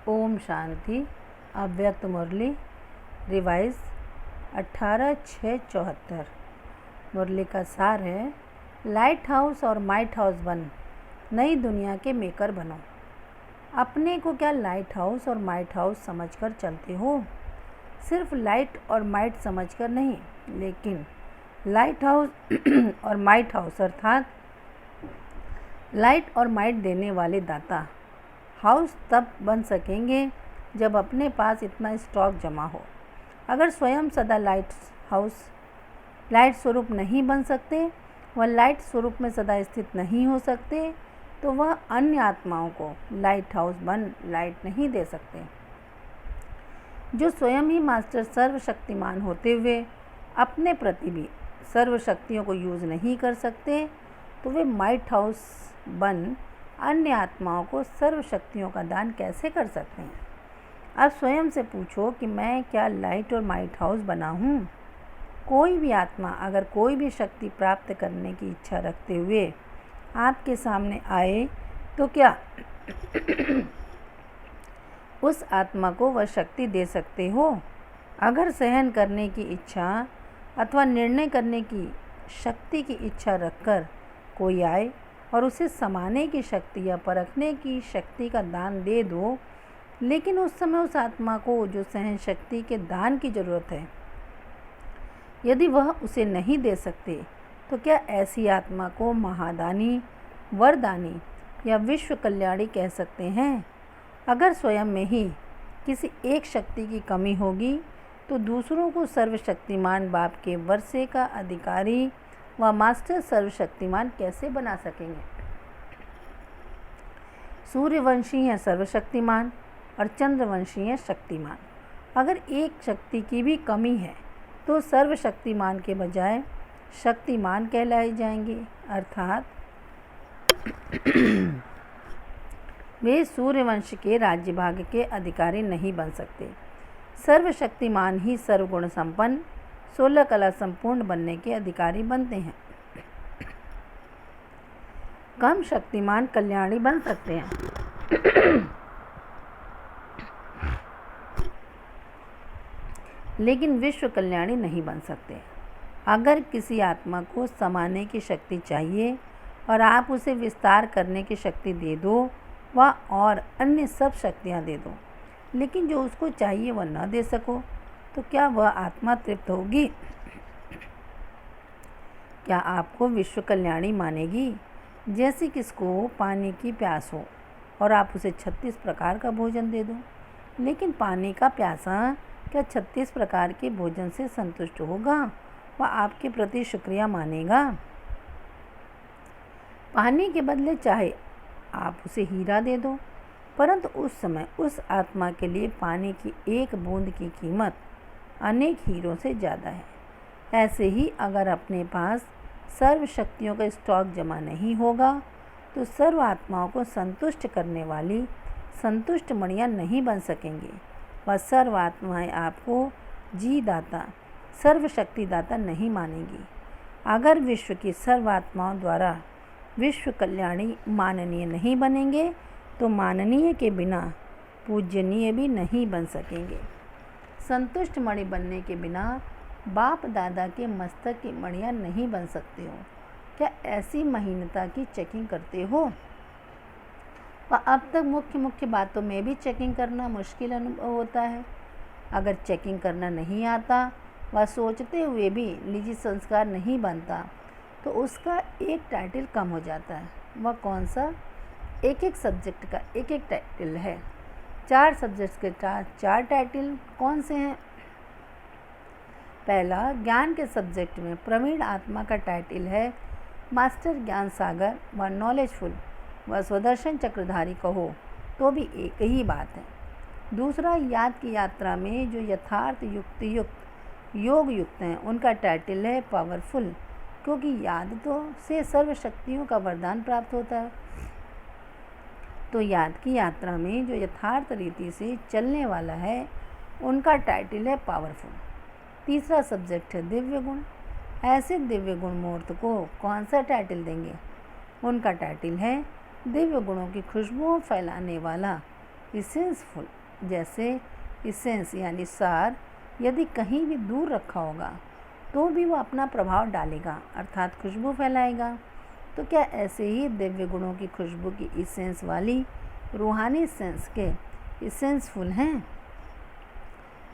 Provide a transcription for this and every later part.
ओम शांति। अव्यक्त मुरली रिवाइज 18/6/74। मुरली का सार है, लाइट हाउस और माइट हाउस बन, नई दुनिया के मेकर बनो। अपने को क्या लाइट हाउस और माइट हाउस समझकर चलते हो? सिर्फ लाइट और माइट समझकर नहीं, लेकिन लाइट हाउस और माइट हाउस अर्थात लाइट और माइट देने वाले दाता हाउस तब बन सकेंगे जब अपने पास इतना स्टॉक जमा हो। अगर स्वयं सदा लाइट स्वरूप नहीं बन सकते, वह लाइट स्वरूप में सदा स्थित नहीं हो सकते, तो वह अन्य आत्माओं को लाइट हाउस बन लाइट नहीं दे सकते। जो स्वयं ही मास्टर सर्वशक्तिमान होते हुए अपने प्रति भी सर्व शक्तियों को यूज़ नहीं कर सकते, तो वे माइट हाउस बन अन्य आत्माओं को सर्व शक्तियों का दान कैसे कर सकते हैं? अब स्वयं से पूछो कि मैं क्या लाइट और माइट हाउस बना हूँ? कोई भी आत्मा अगर कोई भी शक्ति प्राप्त करने की इच्छा रखते हुए आपके सामने आए, तो क्या उस आत्मा को वह शक्ति दे सकते हो? अगर सहन करने की इच्छा अथवा निर्णय करने की शक्ति की इच्छा रखकर कोई आए और उसे समाने की शक्ति या परखने की शक्ति का दान दे दो, लेकिन उस समय उस आत्मा को जो सहन शक्ति के दान की ज़रूरत है, यदि वह उसे नहीं दे सकते, तो क्या ऐसी आत्मा को महादानी, वरदानी या विश्व कल्याणी कह सकते हैं? अगर स्वयं में ही किसी एक शक्ति की कमी होगी, तो दूसरों को सर्वशक्तिमान बाप के वर्षे का अधिकारी व मास्टर सर्वशक्तिमान कैसे बना सकेंगे? सूर्यवंशी हैं सर्वशक्तिमान और चंद्रवंशी हैं शक्तिमान। अगर एक शक्ति की भी कमी है, तो सर्वशक्तिमान के बजाय शक्तिमान कहलाए जाएंगे, अर्थात वे सूर्यवंश के राज्य भाग के अधिकारी नहीं बन सकते। सर्वशक्तिमान ही सर्वगुण संपन्न 16 कला संपूर्ण बनने के अधिकारी बनते हैं। कम शक्तिमान कल्याणी बन सकते हैं, लेकिन विश्व कल्याणी नहीं बन सकते। अगर किसी आत्मा को समाने की शक्ति चाहिए और आप उसे विस्तार करने की शक्ति दे दो, वह और अन्य सब शक्तियाँ दे दो, लेकिन जो उसको चाहिए वह न दे सको, तो क्या वह आत्मा तृप्त होगी? क्या आपको विश्व कल्याणी मानेगी? जैसे किसको पानी की प्यास हो और आप उसे 36 प्रकार का भोजन दे दो, लेकिन पानी का प्यासा क्या 36 प्रकार के भोजन से संतुष्ट होगा? वह आपके प्रति शुक्रिया मानेगा। पानी के बदले चाहे आप उसे हीरा दे दो, परंतु उस समय उस आत्मा के लिए पानी की एक बूंद की कीमत अनेक हीरों से ज़्यादा है। ऐसे ही अगर अपने पास सर्व शक्तियों का स्टॉक जमा नहीं होगा, तो सर्व आत्माओं को संतुष्ट करने वाली संतुष्ट मणियाँ नहीं बन सकेंगे। वह सर्व आत्माएँ आपको जी दाता, सर्व शक्ति दाता नहीं मानेंगी। अगर विश्व की सर्व आत्माओं द्वारा विश्व कल्याणी माननीय नहीं बनेंगे, तो माननीय के बिना पूजनीय भी नहीं बन सकेंगे। संतुष्ट मणि बनने के बिना बाप दादा के मस्तक की मणियाँ नहीं बन सकते हो। क्या ऐसी महीनता की चेकिंग करते हो? और अब तक मुख्य बातों में भी चेकिंग करना मुश्किल अनुभव होता है। अगर चेकिंग करना नहीं आता व सोचते हुए भी निजी संस्कार नहीं बनता, तो उसका एक टाइटल कम हो जाता है। वह कौन सा? एक सब्जेक्ट का एक टाइटल है। 4 सब्जेक्ट्स के 4 टाइटल कौन से हैं? पहला, ज्ञान के सब्जेक्ट में प्रवीण आत्मा का टाइटल है मास्टर ज्ञान सागर व नॉलेजफुल व स्वदर्शन चक्रधारी कहो तो भी एक ही बात है। दूसरा, याद की यात्रा में जो यथार्थ युक्त योग युक्त हैं, उनका टाइटल है पावरफुल, क्योंकि याद तो से सर्व शक्तियों का वरदान प्राप्त होता है। तो याद की यात्रा में जो यथार्थ रीति से चलने वाला है, उनका टाइटल है पावरफुल। तीसरा सब्जेक्ट है दिव्य गुण। ऐसे दिव्य गुण मूर्त को कौन सा टाइटल देंगे? उनका टाइटल है दिव्य गुणों की खुशबुओं फैलाने वाला, इसेंसफुल। जैसे इसेंस यानी सार यदि कहीं भी दूर रखा होगा तो भी वो अपना प्रभाव डालेगा, अर्थात खुशबू फैलाएगा। तो क्या ऐसे ही दिव्य गुणों की खुशबू की इसेंस वाली रूहानी सेंस के इसेंसफुल हैं?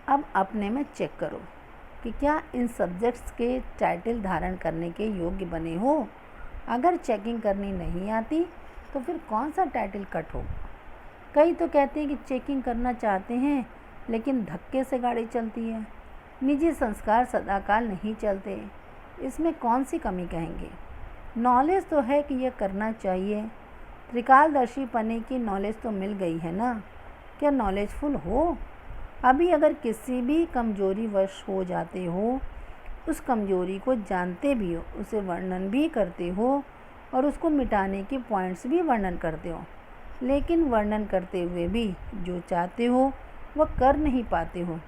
अब अपने में चेक करो कि क्या इन सब्जेक्ट्स के टाइटल धारण करने के योग्य बने हो। अगर चेकिंग करनी नहीं आती तो फिर कौन सा टाइटल कट हो। कई तो कहते हैं कि चेकिंग करना चाहते हैं लेकिन धक्के से गाड़ी चलती है। निजी संस्कार सदाकाल नहीं चलते, इसमें कौन सी कमी कहेंगे। नॉलेज तो है कि यह करना चाहिए, त्रिकालदर्शी पने की नॉलेज तो मिल गई है ना। क्या नॉलेजफुल हो? अभी अगर किसी भी कमजोरी वश हो जाते हो, उस कमजोरी को जानते भी हो, उसे वर्णन भी करते हो और उसको मिटाने के पॉइंट्स भी वर्णन करते हो, लेकिन वर्णन करते हुए भी जो चाहते हो वह कर नहीं पाते हो।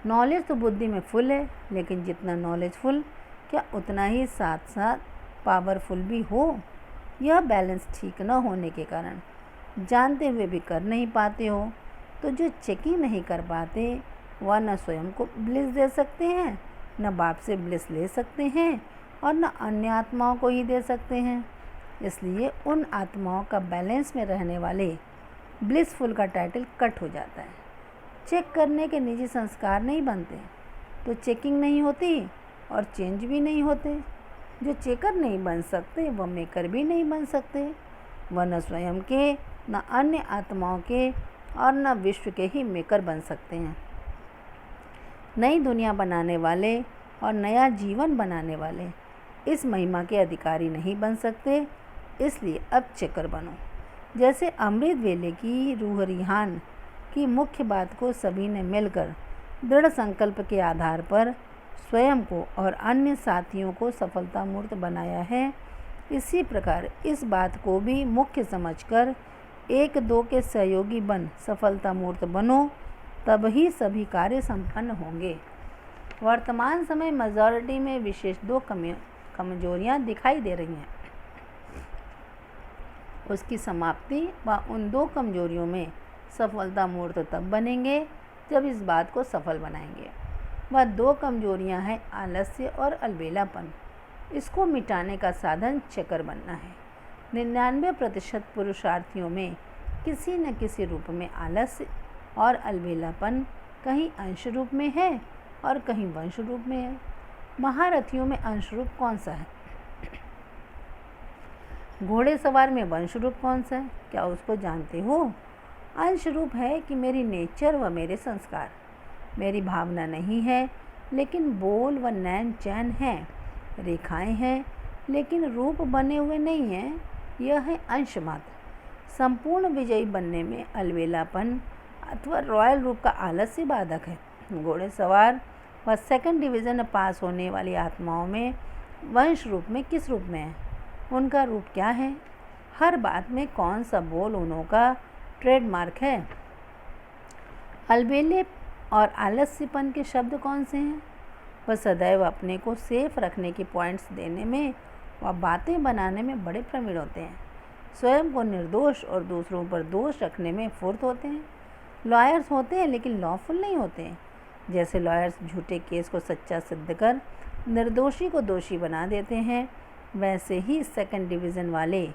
नॉलेज तो बुद्धि में फुल है, लेकिन जितना नॉलेजफुल क्या उतना ही साथ साथ पावरफुल भी हो। यह बैलेंस ठीक न होने के कारण जानते हुए भी कर नहीं पाते हो। तो जो चेकिंग नहीं कर पाते वह न स्वयं को ब्लिस दे सकते हैं, न बाप से ब्लिस ले सकते हैं और न अन्य आत्माओं को ही दे सकते हैं। इसलिए उन आत्माओं का बैलेंस में रहने वाले ब्लिसफुल का टाइटल कट हो जाता है। चेक करने के निजी संस्कार नहीं बनते तो चेकिंग नहीं होती और चेंज भी नहीं होते। जो चेकर नहीं बन सकते वह मेकर भी नहीं बन सकते। वह न स्वयं के, न अन्य आत्माओं के और न विश्व के ही मेकर बन सकते हैं। नई दुनिया बनाने वाले और नया जीवन बनाने वाले इस महिमा के अधिकारी नहीं बन सकते। इसलिए अब चेकर बनो। जैसे अमृत वेले की रूह रिहान की मुख्य बात को सभी ने मिलकर दृढ़ संकल्प के आधार पर स्वयं को और अन्य साथियों को सफलता मूर्त बनाया है, इसी प्रकार इस बात को भी मुख्य समझकर एक दो के सहयोगी बन सफलता मूर्त बनो, तब ही सभी कार्य संपन्न होंगे। वर्तमान समय मेजॉरिटी में विशेष दो कमजोरियां दिखाई दे रही हैं। उसकी समाप्ति व उन दो कमजोरियों में सफलता मूर्त तब बनेंगे जब इस बात को सफल बनाएंगे। वह दो कमजोरियां हैं आलस्य और अलबेलापन। इसको मिटाने का साधन चेकर बनना है। 99% पुरुषार्थियों में किसी न किसी रूप में आलस्य और अलबेलापन कहीं अंश रूप में है और कहीं वंश रूप में है। महारथियों में अंश रूप कौन सा है? घोड़े सवार में वंश रूप कौन सा है? क्या उसको जानते हो? अंश रूप है कि मेरी नेचर व मेरे संस्कार, मेरी भावना नहीं है लेकिन बोल व नैन चैन हैं, रेखाएं हैं लेकिन रूप बने हुए नहीं हैं। यह है अंश मात्र। संपूर्ण विजयी बनने में अलबेलापन अथवा रॉयल रूप का आलस्य बाधक है। घोड़े सवार व सेकंड डिवीज़न में पास होने वाली आत्माओं में वंश रूप में किस रूप में है? उनका रूप क्या है? हर बात में कौन सा बोल उन्हों का ट्रेडमार्क है? अलबेले और आलस्यपन के शब्द कौन से हैं? वह सदैव अपने को सेफ रखने की पॉइंट्स देने में व बातें बनाने में बड़े प्रवीण होते हैं। स्वयं को निर्दोष और दूसरों पर दोष रखने में फुर्त होते हैं। लॉयर्स होते हैं लेकिन लॉफुल नहीं होते हैं। जैसे लॉयर्स झूठे केस को सच्चा सिद्ध कर निर्दोषी को दोषी बना देते हैं, वैसे ही सेकंड डिवीज़न वाले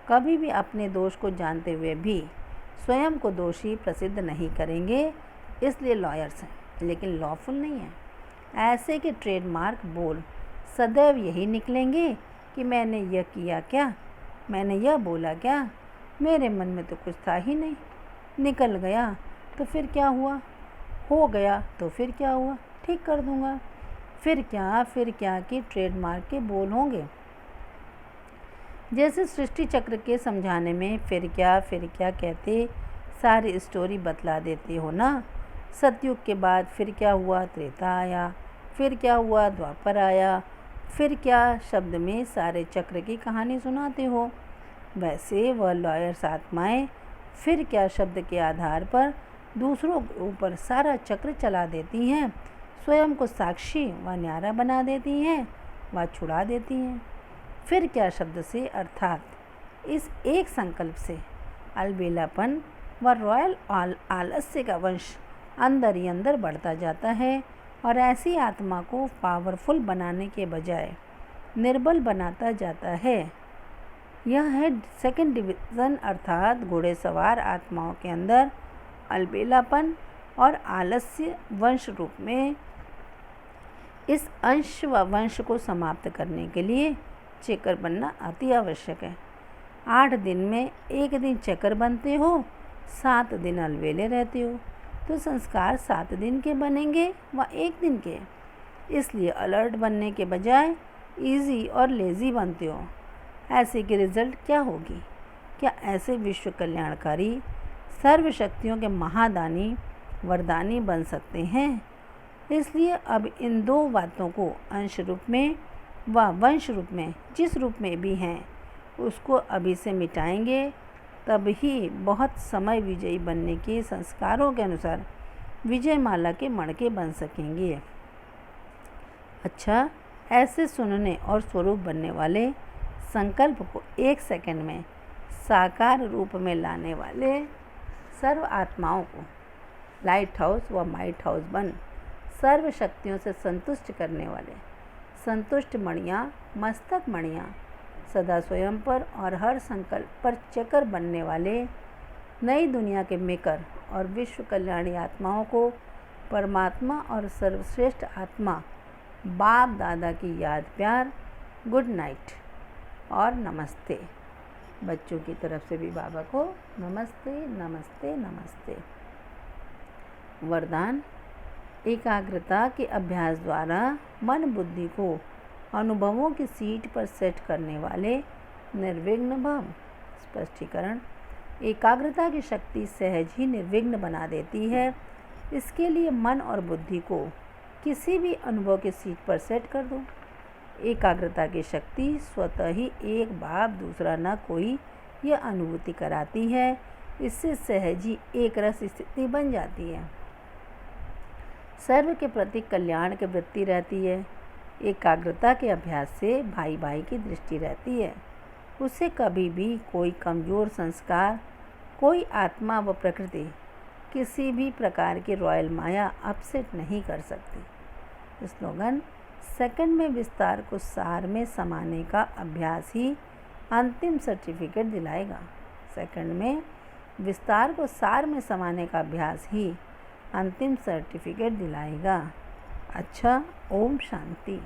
कभी भी अपने दोष को जानते हुए भी स्वयं को दोषी प्रसिद्ध नहीं करेंगे। इसलिए लॉयर्स हैं लेकिन लॉफुल नहीं हैं। ऐसे के ट्रेडमार्क बोल सदैव यही निकलेंगे कि मैंने यह किया क्या, मैंने यह बोला क्या, मेरे मन में तो कुछ था ही नहीं, निकल गया तो फिर क्या हुआ, हो गया तो फिर क्या हुआ, ठीक कर दूंगा, फिर क्या कि ट्रेडमार्क के बोल होंगे। जैसे सृष्टि चक्र के समझाने में फिर क्या कहते सारी स्टोरी बतला देते हो ना। सतयुग के बाद फिर क्या हुआ, त्रेता आया, फिर क्या हुआ, द्वापर आया, फिर क्या शब्द में सारे चक्र की कहानी सुनाते हो। वैसे वह लॉयर्स आत्माएं फिर क्या शब्द के आधार पर दूसरों के ऊपर सारा चक्र चला देती हैं, स्वयं को साक्षी व न्यारा बना देती हैं व छुड़ा देती हैं। फिर क्या शब्द से अर्थात इस एक संकल्प से अलबेलापन व रॉयल आलस्य का वंश अंदर ही अंदर बढ़ता जाता है और ऐसी आत्मा को पावरफुल बनाने के बजाय निर्बल बनाता जाता है। यह है सेकंड डिवीज़न, अर्थात घोड़ेसवार आत्माओं के अंदर अलबेलापन और आलस्य वंश रूप में। इस अंश व वंश को समाप्त करने के लिए चेकर बनना अति आवश्यक है। 8 दिन में 1 दिन चेकर बनते हो, 7 दिन अलबेले रहते हो, तो संस्कार 7 दिन के बनेंगे व 1 दिन के। इसलिए अलर्ट बनने के बजाय इजी और लेज़ी बनते हो। ऐसे की रिजल्ट क्या होगी? क्या ऐसे विश्व कल्याणकारी सर्वशक्तियों के महादानी वरदानी बन सकते हैं? इसलिए अब इन 2 बातों को अंश रूप में व वंश रूप में, जिस रूप में भी हैं, उसको अभी से मिटाएंगे, तब ही बहुत समय विजयी बनने के संस्कारों के अनुसार विजय माला के मणके बन सकेंगे। अच्छा, ऐसे सुनने और स्वरूप बनने वाले संकल्प को 1 सेकंड में साकार रूप में लाने वाले सर्व आत्माओं को लाइट हाउस व माइट हाउस बन सर्व शक्तियों से संतुष्ट करने वाले संतुष्ट मणियाँ, मस्तक मणियाँ, सदा स्वयं पर और हर संकल्प पर चकर बनने वाले नई दुनिया के मेकर और विश्व कल्याणी आत्माओं को परमात्मा और सर्वश्रेष्ठ आत्मा बाप दादा की याद प्यार, गुड नाइट और नमस्ते। बच्चों की तरफ से भी बाबा को नमस्ते नमस्ते नमस्ते। वरदान: एकाग्रता के अभ्यास द्वारा मन बुद्धि को अनुभवों की सीट पर सेट करने वाले निर्विघ्न भव। स्पष्टीकरण: एकाग्रता की शक्ति सहज ही निर्विघ्न बना देती है। इसके लिए मन और बुद्धि को किसी भी अनुभव की सीट पर सेट कर दो। एकाग्रता की शक्ति स्वतः ही एक बाप दूसरा न कोई यह अनुभूति कराती है। इससे सहज ही एक रस स्थिति बन जाती है। सर्व के प्रति कल्याण की वृत्ति रहती है। एकाग्रता के अभ्यास से भाई भाई की दृष्टि रहती है। उसे कभी भी कोई कमज़ोर संस्कार, कोई आत्मा व प्रकृति किसी भी प्रकार की रॉयल माया अपसेट नहीं कर सकती। स्लोगन: सेकंड में विस्तार को सार में समाने का अभ्यास ही अंतिम सर्टिफिकेट दिलाएगा। सेकंड में विस्तार को सार में समाने का अभ्यास ही अंतिम सर्टिफिकेट दिलाएगा। अच्छा, ओम शांति।